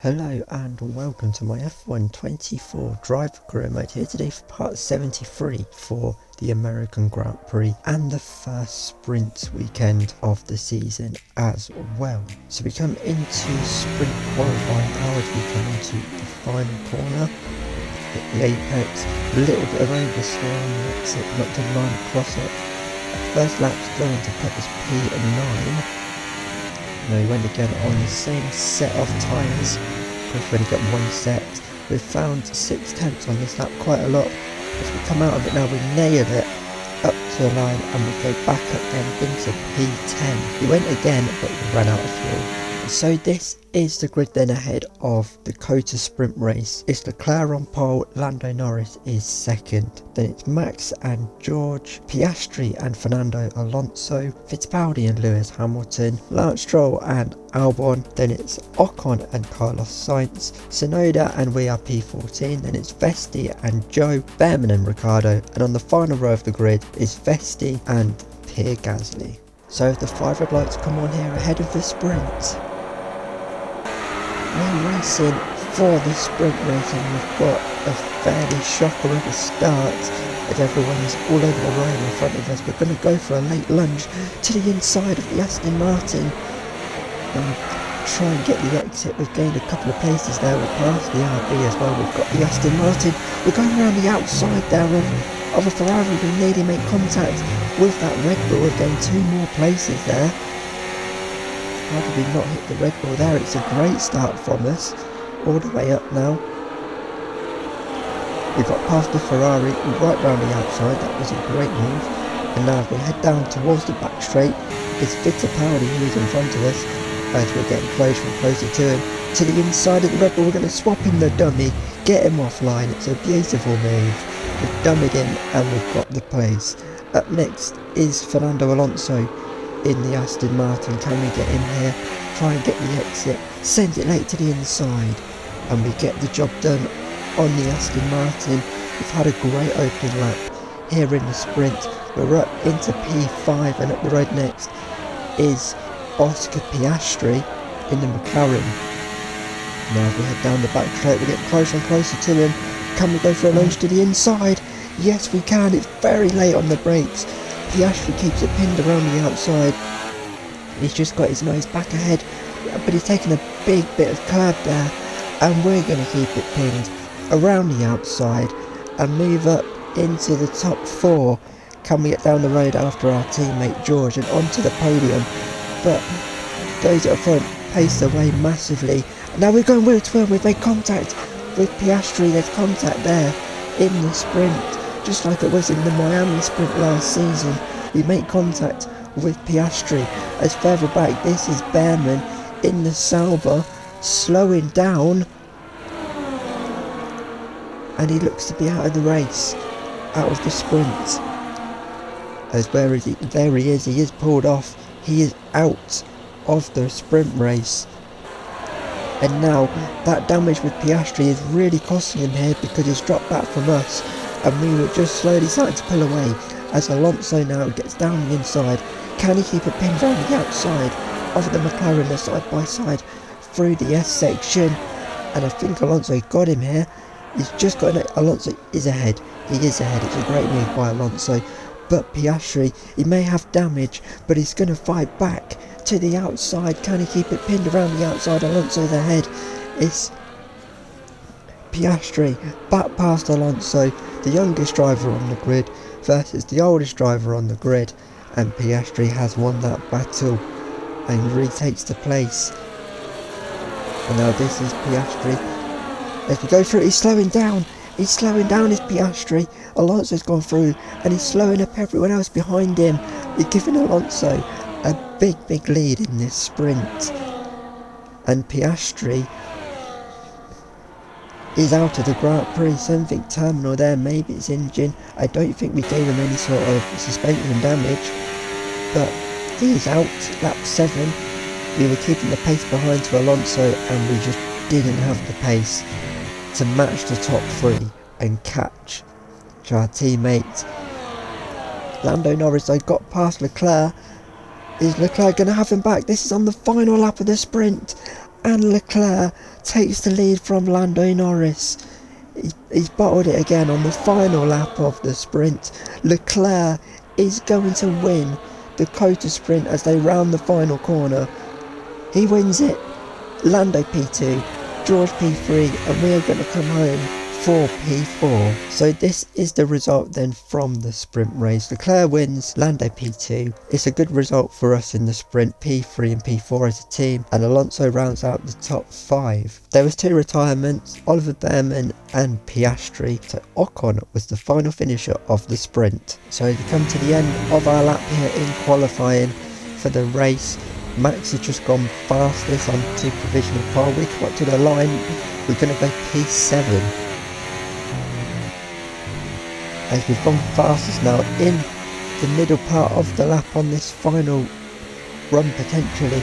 Hello and welcome to my F1 24 driver career mode here today for part 73 for the American Grand Prix and the first sprint weekend of the season as well. So we come into sprint qualifying now as we come into the final corner, hit the apex, a little bit of oversteer on the exit, not to line across it. First lap's going to put us P9. No, we went again on the same set of tyres. Of course, we only got one set. We've found 6 tenths on this lap, quite a lot. As we come out of it now, we nailed it up to the line and we go back up then into P10. We went again, but we ran out of fuel. So this is the grid then ahead of the COTA sprint race. It's Leclerc on pole, Lando Norris is second. Then it's Max and George, Piastri and Fernando Alonso, Fittipaldi and Lewis Hamilton, Lance Stroll and Albon. Then it's Ocon and Carlos Sainz, Tsunoda and we are P14. Then it's Vesti and Joe, Behrman and Ricciardo. And on the final row of the grid is Vesti and Pierre Gasly. So the 5 red lights come on here ahead of the sprint. We're racing for the sprint race and we've got a fairly shocker of a start as everyone's all over the road in front of us. We're going to go for a late lunge to the inside of the Aston Martin and try and get the exit. We've gained a couple of places there, we're past the RB as well, we've got the Aston Martin. We're going around the outside there of a Ferrari. We nearly make contact with that Red Bull. We've gained 2 more places there. How did we not hit the Red Bull there? It's a great start from us. All the way up now. We got past the Ferrari right round the outside. That was a great move. And now we head down towards the back straight. It's Fittipaldi who is in front of us as we're getting closer and closer to him. To the inside of the Red Bull, we're going to swap in the dummy, get him offline. It's a beautiful move. We've dummied him and we've got the place. Up next is Fernando Alonso in the Aston Martin. Can we get in here, try and get the exit, send it late to the inside, and we get the job done on the Aston Martin. We've had a great opening lap here in the sprint. We're up into P5 and up the road next is Oscar Piastri in the McLaren. Now as we head down the back straight, we get closer and closer to him. Can we go for a lunge to the inside? Yes we can. It's very late on the brakes. Piastri keeps it pinned around the outside. He's just got his nose back ahead, but he's taken a big bit of curb there, and we're going to keep it pinned around the outside and move up into the top 4. Can we get down the road after our teammate George and onto the podium? But those at the front paced away massively. Now we're going wheel to wheel. We've made contact with Piastri. There's contact there in the sprint. Just like it was in the Miami sprint last season, we make contact with Piastri. As further back, this is Behrman in the Sauber, slowing down, and he looks to be out of the race, out of the sprint. As where is he? There he is pulled off, he is out of the sprint race. And now that damage with Piastri is really costing him here because he's dropped back from us. And we were just slowly starting to pull away as Alonso now gets down the inside. Can he keep it pinned around the outside of the McLaren? They're side by side through the S section. And I think Alonso got him here. He's just got it. Alonso is ahead. He is ahead. It's a great move by Alonso. But Piastri, he may have damage, but he's going to fight back to the outside. Can he keep it pinned around the outside? Alonso's ahead. It's Piastri back past Alonso, the youngest driver on the grid versus the oldest driver on the grid, and Piastri has won that battle and retakes the place. And now this is Piastri as we go through. He's slowing down is Piastri. Alonso's gone through and he's slowing up everyone else behind him. He's giving Alonso a big lead in this sprint, and Piastri is out of the Grand Prix. Something terminal there, maybe it's engine. I don't think we gave him any sort of suspension damage, but he is out. Lap 7, we were keeping the pace behind to Alonso and we just didn't have the pace to match the top 3 and catch our teammate Lando Norris. I got past Leclerc. Is Leclerc going to have him back? This is on the final lap of the sprint and Leclerc takes the lead from Lando Norris. He's bottled it again on the final lap of the sprint. Leclerc is going to win the Cota sprint as they round the final corner. He wins it. Lando P2, George P3, and we are going to come home for P4. So this is the result then from the sprint race. Leclerc wins, Lando P2. It's a good result for us in the sprint, P3 and P4 as a team, and Alonso rounds out the top 5. There was 2 retirements, Oliver Behrman and Piastri. So Ocon was the final finisher of the sprint. So we come to the end of our lap here in qualifying for the race. Max has just gone fastest onto provisional pole. We got to the line, we're going to go P7. As we've gone fastest now in the middle part of the lap on this final run potentially.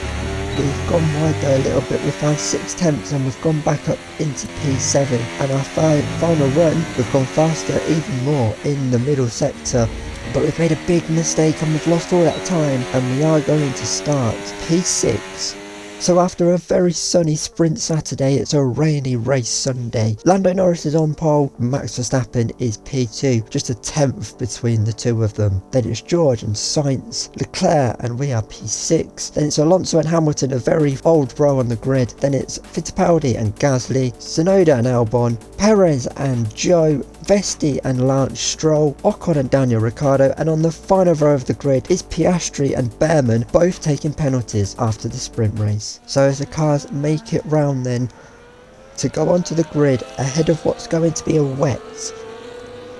We've gone wide though a little bit, we found 6/10 and we've gone back up into P7, and our final run we've gone faster even more in the middle sector, but we've made a big mistake and we've lost all that time, and we are going to start P6. So after a very sunny sprint Saturday, it's a rainy race Sunday. Lando Norris is on pole, Max Verstappen is P2, just a 10th between the two of them. Then it's George and Sainz, Leclerc, and we are P6. Then it's Alonso and Hamilton, a very old row on the grid. Then it's Fittipaldi and Gasly, Tsunoda and Albon, Perez and Joe, Vesti and Lance Stroll, Ocon and Daniel Ricciardo, and on the final row of the grid is Piastri and Behrman, both taking penalties after the sprint race. So as the cars make it round then to go onto the grid ahead of what's going to be a wet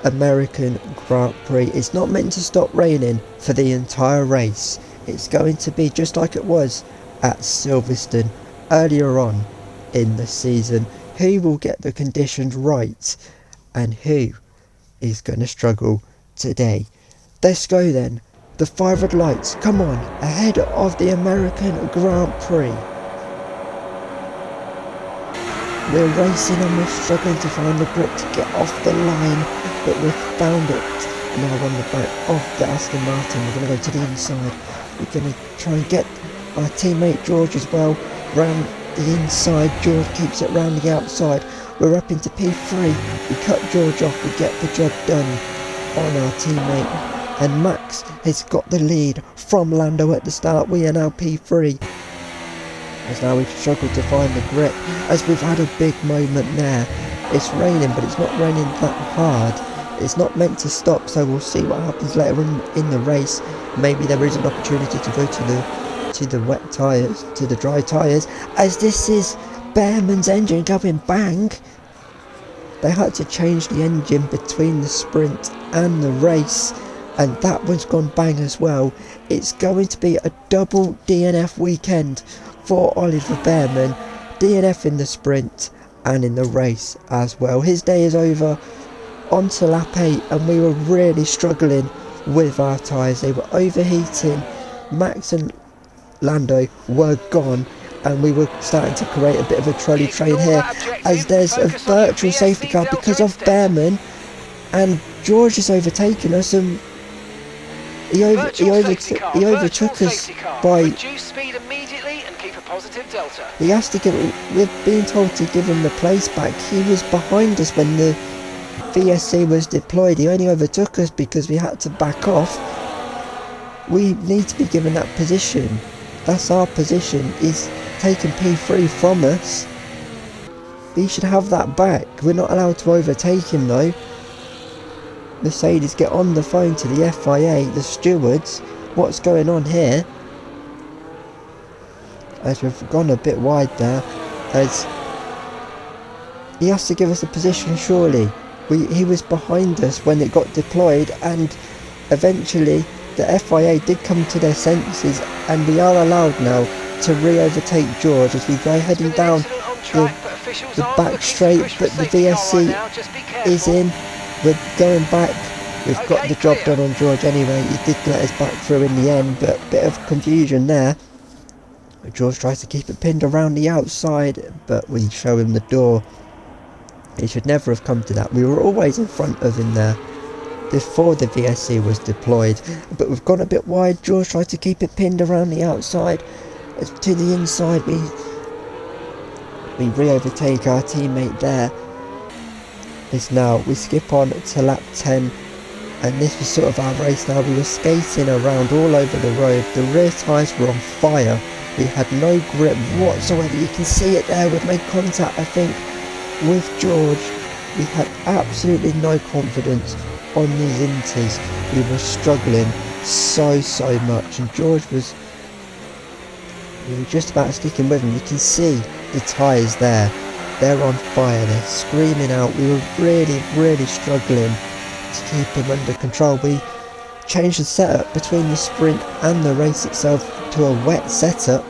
American Grand Prix, it's not meant to stop raining for the entire race. It's going to be just like it was at Silverstone earlier on in the season. Who will get the conditions right and who is going to struggle today? Let's go then. The 5 red lights, come on, ahead of the American Grand Prix. We're racing and we're struggling to find the grip to get off the line, but we've found it. Now on the back of the Aston Martin, we're going to go to the inside. We're going to try and get our teammate George as well round the inside. George keeps it round the outside. We're up into P3, we cut George off, we get the job done on our teammate, and Max has got the lead from Lando at the start. We are now P3, as now we've struggled to find the grip, as we've had a big moment there. It's raining, but it's not raining that hard, it's not meant to stop, so we'll see what happens later in the race. Maybe there is an opportunity to go to the wet tyres, to the dry tyres, as this is Behrman's engine going bang. They had to change the engine between the sprint and the race, and that one's gone bang as well. It's going to be a double DNF weekend for Oliver Behrman. DNF in the sprint and in the race as well. His day is over. On to lap 8, and we were really struggling with our tyres. They were overheating. Max and Lando were gone, and we were starting to create a bit of a trolley train here, as there's a virtual safety car because of Behrman, and George is overtaking us, and he overtook us by... He has to we're being told to give him the place back. He was behind us when the VSC was deployed. He only overtook us because we had to back off. We need to be given that position. That's our position. He's taken P3 from us. He should have that back. We're not allowed to overtake him though. Mercedes, get on the phone to the FIA, the stewards. What's going on here? As we've gone a bit wide there, as he has to give us a position surely. He was behind us when it got deployed, and eventually the FIA did come to their senses, and we are allowed now to re-overtake George as we go heading down the back straight, but the VSC is in. We're going back. We've got the job done on George anyway. He did let us back through in the end, but a bit of confusion there. George tries to keep it pinned around the outside, but we show him the door. He should never have come to that. We were always in front of him there before the VSC was deployed, but we've gone a bit wide. George tries to keep it pinned around the outside. To the inside, We re-overtake our teammate there. As now we skip on to lap 10, and this was sort of our race now. We were skating around all over the road. The rear tyres were on fire. We had no grip whatsoever. You can see it there. We've made contact, I think, with George. We had absolutely no confidence on these inters. We were struggling so much, and George was, we were just about sticking with him. You can see the tyres there. They're on fire. They're screaming out. We were really struggling to keep him under control. We changed the setup between the sprint and the race itself to a wet setup.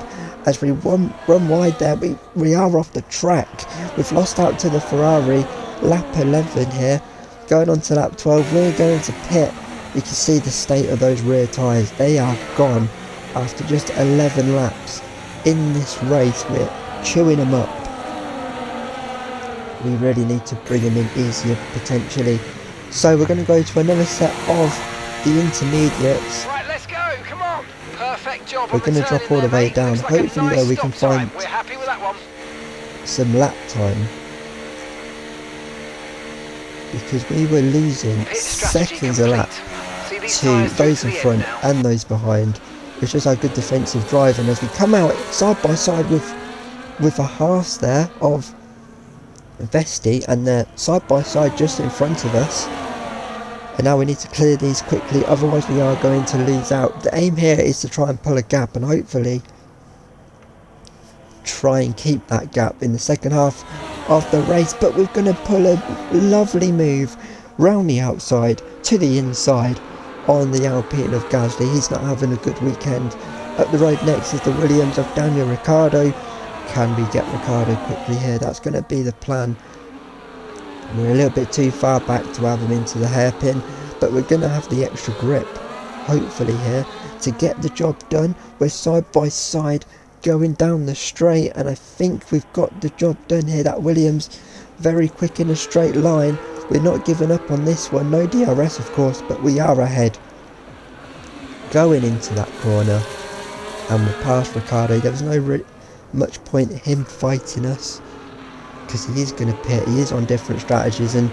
As we run wide there, we are off the track. We've lost out to the Ferrari. Lap 11 here, going on to lap 12. We're going to pit. You can see the state of those rear tyres. They are gone after just 11 laps. In this race, we're chewing them up. We really need to bring them in easier potentially. So we're going to go to another set of the intermediates. Right, let's go. Come on. Perfect job. We're going to drop all the way down. Hopefully though we can find We're happy with that one. some lap time, because we were losing seconds a lap to those in front and those behind, which is our good defensive driving. As we come out side by side with a Haas there of Vesti, and they're side by side just in front of us, and now we need to clear these quickly, otherwise we are going to lose out. The aim here is to try and pull a gap and hopefully try and keep that gap in the second half of the race, but we're going to pull a lovely move round the outside to the inside on the Alpine of Gasly. He's not having a good weekend. Up the road next is the Williams of Daniel Ricciardo. Can we get Ricciardo quickly here? That's going to be the plan. We're a little bit too far back to have him into the hairpin, but we're going to have the extra grip, hopefully here, to get the job done. We're side by side going down the straight, and I think we've got the job done here. That Williams, very quick in a straight line. We're not giving up on this one. No DRS of course, but we are ahead. Going into that corner, and we're past Ricciardo. There was no much point in him fighting us, because he is going to pit. He is on different strategies, and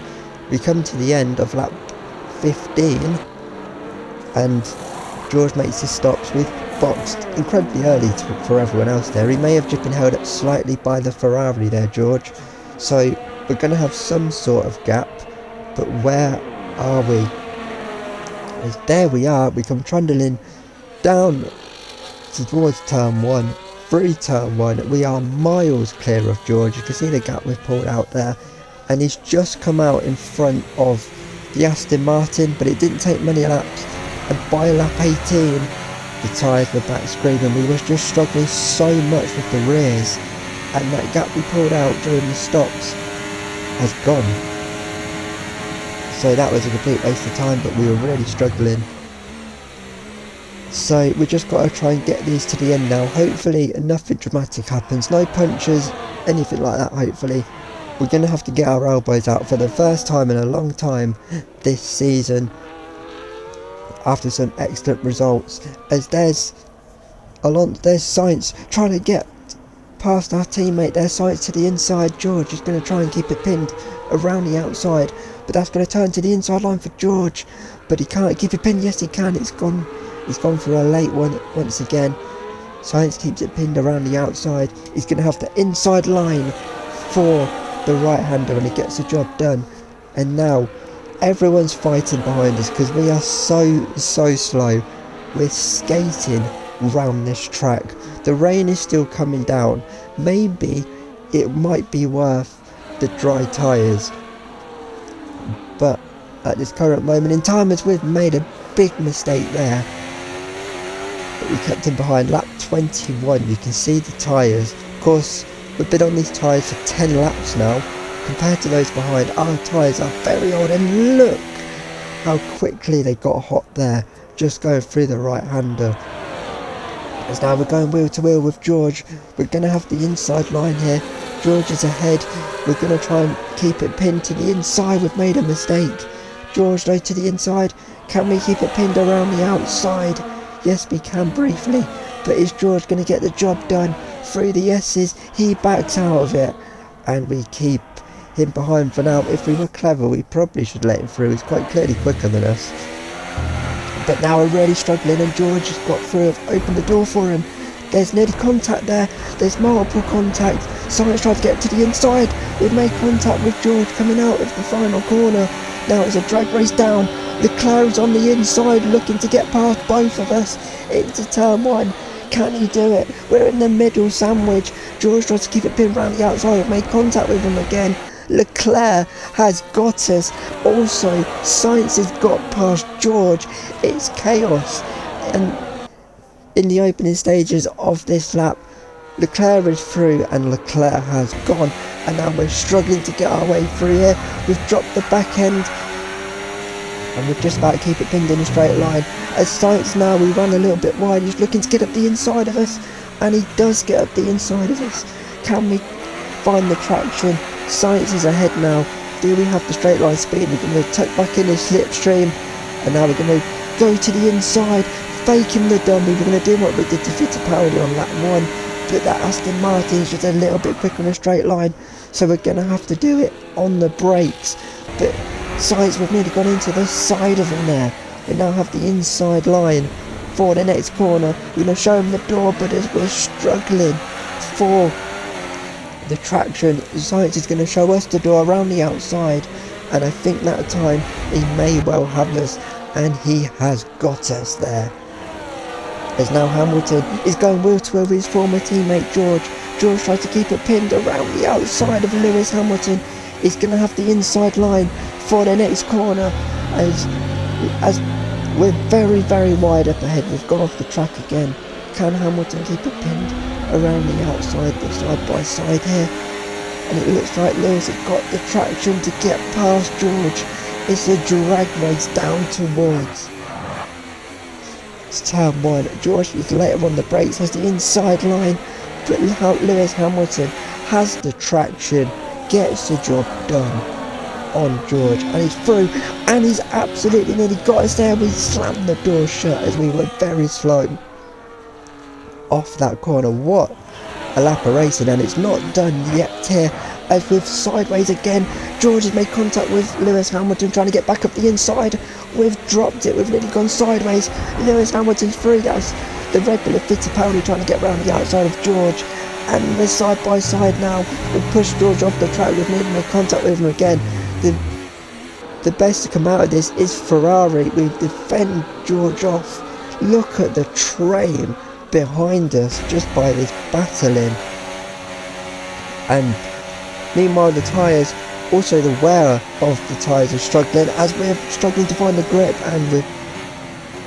we come to the end of lap 15, and George makes his stops. We've boxed incredibly early for everyone else there. He may have just been held up slightly by the Ferrari there, George, so we're going to have some sort of gap, but where are we? As there we are. We come trundling down towards turn 1, through turn 1. We are miles clear of George. You can see the gap we've pulled out there, and he's just come out in front of the Aston Martin, but it didn't take many laps, and by lap 18 the tyres were back screaming. We were just struggling so much with the rears, and that gap we pulled out during the stops has gone. So that was a complete waste of time, but we were really struggling. So we just got to try and get these to the end now. Hopefully nothing dramatic happens, no punches, anything like that. Hopefully we're going to have to get our elbows out for the first time in a long time this season, after some excellent results, as there's Sainz trying to get past our teammate. There's Sainz to the inside. George is going to try and keep it pinned around the outside, but that's going to turn to the inside line for George, but he can't keep it pinned. Yes he can. He's gone for a late one once again. Sainz keeps it pinned around the outside. He's going to have the inside line for the right hander, and he gets the job done. And now everyone's fighting behind us because we are so slow. We're skating round this track. The rain is still coming down. Maybe it might be worth the dry tyres, but at this current moment in time, as we've made a big mistake there, but we kept him behind. Lap 21, you can see the tyres. Of course, we've been on these tyres for 10 laps now. Compared to those behind, our tyres are very old, and look how quickly they got hot there, just going through the right hander. As now we're going wheel to wheel with George. We're going to have the inside line here. George is ahead. We're going to try and keep it pinned to the inside. We've made a mistake. George though to the inside. Can we keep it pinned around the outside? Yes we can briefly, but is George going to get the job done? through the S's, he backs out of it, and we keep him behind for now. If we were clever, we probably should let him through. He's quite clearly quicker than us. But now we're really struggling, and George has got through. I've opened the door for him. There's nearly contact there. There's multiple contacts. Someone's tried to get to the inside. We've made contact with George coming out of the final corner. Now it's a drag race down. Leclerc's on the inside looking to get past both of us into turn 1. Can he do it? We're in the middle sandwich. George tries to keep it pinned around the outside. We've made contact with him again. Leclerc has got us. Also, Sainz has got past George. It's chaos. And in the opening stages of this lap, Leclerc is through and Leclerc has gone. And now we're struggling to get our way through here. We've dropped the back end. And we're just about to keep it pinned in a straight line. As Sainz now, we run a little bit wide. He's looking to get up the inside of us. And he does get up the inside of us. Can we find the traction? Sainz is ahead now. Do we have the straight line speed? We're going to tuck back in the slipstream. And now we're going to go to the inside. Faking the dummy. We're going to do what we did to Fittipaldi on lap 1. But that Aston Martin's just a little bit quicker in a straight line. So we're going to have to do it on the brakes. But Sainz, we've nearly gone into the side of him there. We now have the inside line for the next corner. We're going to show him the door, but as we're struggling for the traction, Sainz is going to show us the door around the outside. And I think that time he may well have us. And he has got us there. As now Hamilton is going wheel to wheel with his former teammate George. George tries to keep it pinned around the outside of Lewis Hamilton. He's going to have the inside line for the next corner. As we're very, very wide up ahead. We've gone off the track again. Can Hamilton keep it pinned around the outside, the side by side here? And it looks like Lewis has got the traction to get past George. It's a drag race down towards turn 1. George is later on the brakes, has the inside line, but Lewis Hamilton has the traction, gets the job done on George, and he's through, and he's absolutely nearly got us there. We slammed the door shut as we were very slow off that corner. What a lap of racing, and it's not done yet here. As we're sideways again, George has made contact with Lewis Hamilton trying to get back up the inside. We've dropped it, we've nearly gone sideways. Lewis Hamilton's through. That's the Red Bull of Fittipaldi trying to get round the outside of George. And we're side by side now. We've pushed George off the track, we've nearly made contact with him again. The best to come out of this is Ferrari. We defend George off. Look at the train behind us just by this battling. And meanwhile, the tyres, also the wearer of the tyres, are struggling as we're struggling to find the grip, and we've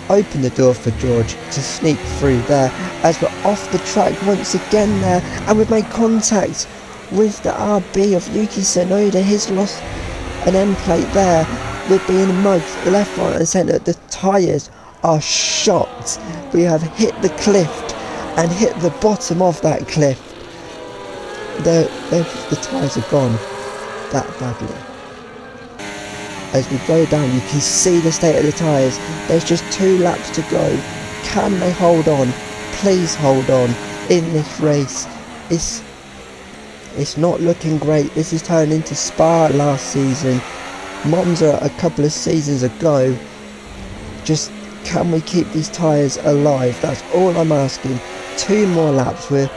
opened the door for George to sneak through there as we're off the track once again there, and we've made contact with the RB of Yuki Tsunoda. He's lost an end plate there. We're being mugged left, right and centre. The tyres are shot. We have hit the cliff and hit the bottom of that cliff. The tyres are gone that badly. As we go down, you can see the state of the tyres. There's just 2 laps to go. Can they hold on? Please hold on in this race. It's not looking great. This is turning into Spa last season, Monza a couple of seasons ago. Just can we keep these tyres alive? That's all I'm asking. 2 more laps. We're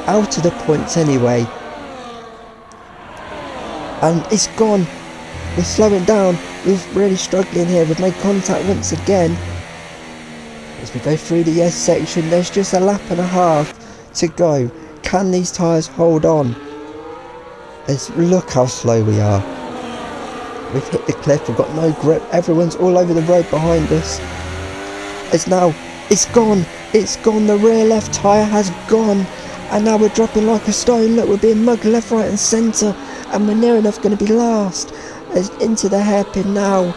out of the points anyway, and it's gone. We're slowing down. We're really struggling here. We've made contact once again as we go through the S section. There's just a lap and a half to go. Can these tyres hold on? Look how slow we are. We've hit the cliff. We've got no grip. Everyone's all over the road behind us. It's gone. It's gone. The rear left tyre has gone. And now we're dropping like a stone. Look, we're being mugged left, right and centre. And we're near enough going to be last. As into the hairpin now.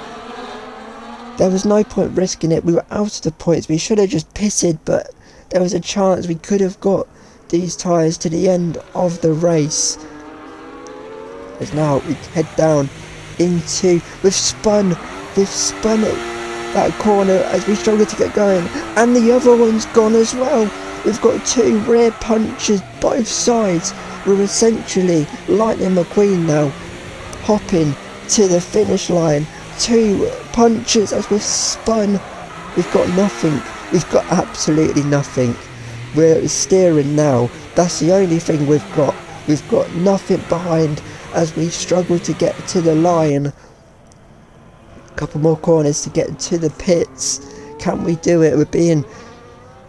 There was no point risking it. We were out of the points. We should have just pitted, but there was a chance we could have got these tyres to the end of the race. As now we head down into... We've spun it. That corner as we struggle to get going, and the other one's gone as well. We've got 2 rear punches both sides. We're essentially Lightning McQueen now, hopping to the finish line. 2 punches as we've spun. We've got nothing. We've got absolutely nothing. We're steering now. That's the only thing we've got. We've got nothing behind as we struggle to get to the line. A couple more corners to get to the pits. Can we do it? We're being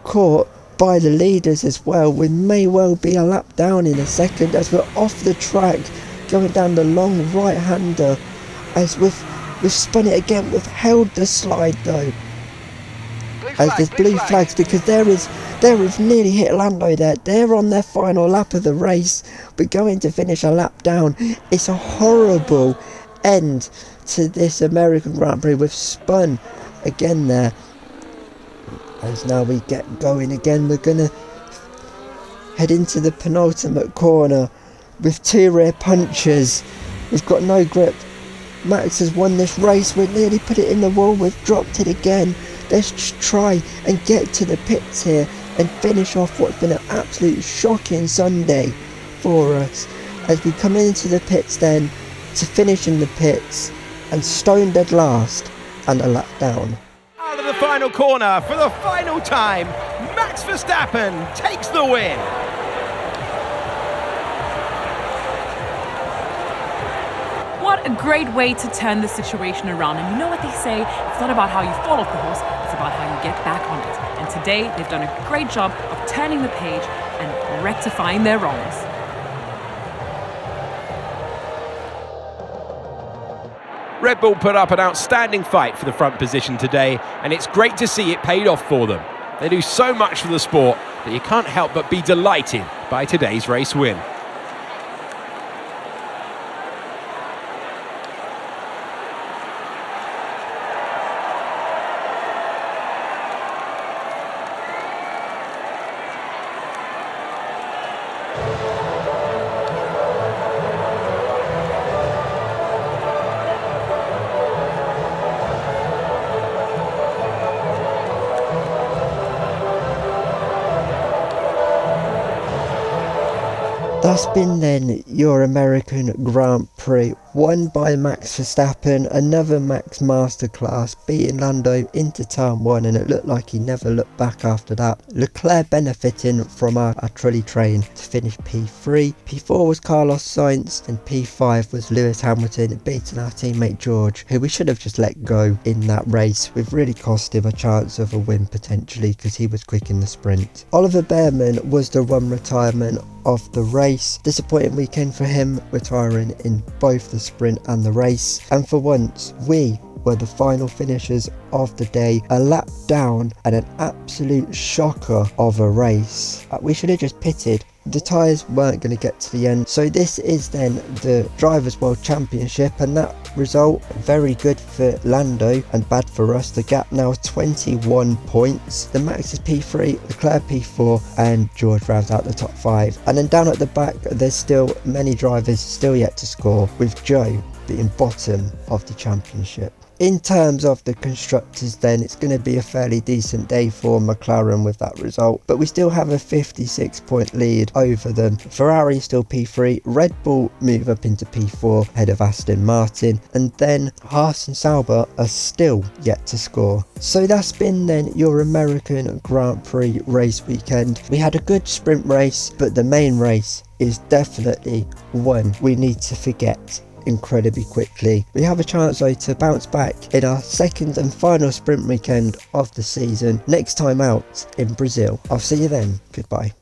caught by the leaders as well. We may well be a lap down in a second as we're off the track, going down the long right-hander. As we've spun it again. We've held the slide though. As there's blue flags because there is nearly hit Lando there. They're on their final lap of the race. We're going to finish a lap down. It's a horrible end to this American Grand Prix. We've spun again there. As now we get going again, we're going to head into the penultimate corner with 2 rear punches. We've got no grip. Max has won this race. We nearly put it in the wall. We've dropped it again. Let's just try and get to the pits here and finish off what's been an absolute shocking Sunday for us. As we come into the pits then to finish in the pits and stone dead last and a lap down. Out of the final corner for the final time, Max Verstappen takes the win. What a great way to turn the situation around. And you know what they say, it's not about how you fall off the horse, it's about how you get back on it. And today they've done a great job of turning the page and rectifying their wrongs. Red Bull put up an outstanding fight for the front position today, and it's great to see it paid off for them. They do so much for the sport that you can't help but be delighted by today's race win. That's been then your American Grand Prix, won by Max Verstappen, another Max masterclass, beating Lando into turn 1, and it looked like he never looked back after that. Leclerc benefiting from our trolley train to finish P3. P4 was Carlos Sainz and P5 was Lewis Hamilton, beating our teammate George, who we should have just let go in that race. We've really cost him a chance of a win potentially because he was quick in the sprint. Oliver Bearman was the run retirement of the race. Disappointing weekend for him, retiring in both the sprint and the race. And for once, we were the final finishers of the day, a lap down and an absolute shocker of a race. We should have just pitted. The tyres weren't going to get to the end. So this is then the Drivers' World Championship, and that result very good for Lando and bad for us. The gap now 21 points. The Max is P3, Leclerc P4 and George rounds out the top 5. And then down at the back there's still many drivers still yet to score, with Joe being bottom of the championship. In terms of the constructors then, it's going to be a fairly decent day for McLaren with that result, but we still have a 56 point lead over them. Ferrari still P3, Red Bull move up into P4 ahead of Aston Martin, and then Haas and Sauber are still yet to score. So that's been then your American Grand Prix race weekend. We had a good sprint race, but the main race is definitely one we need to forget incredibly quickly. We have a chance though to bounce back in our second and final sprint weekend of the season, next time out in Brazil. I'll see you then. Goodbye.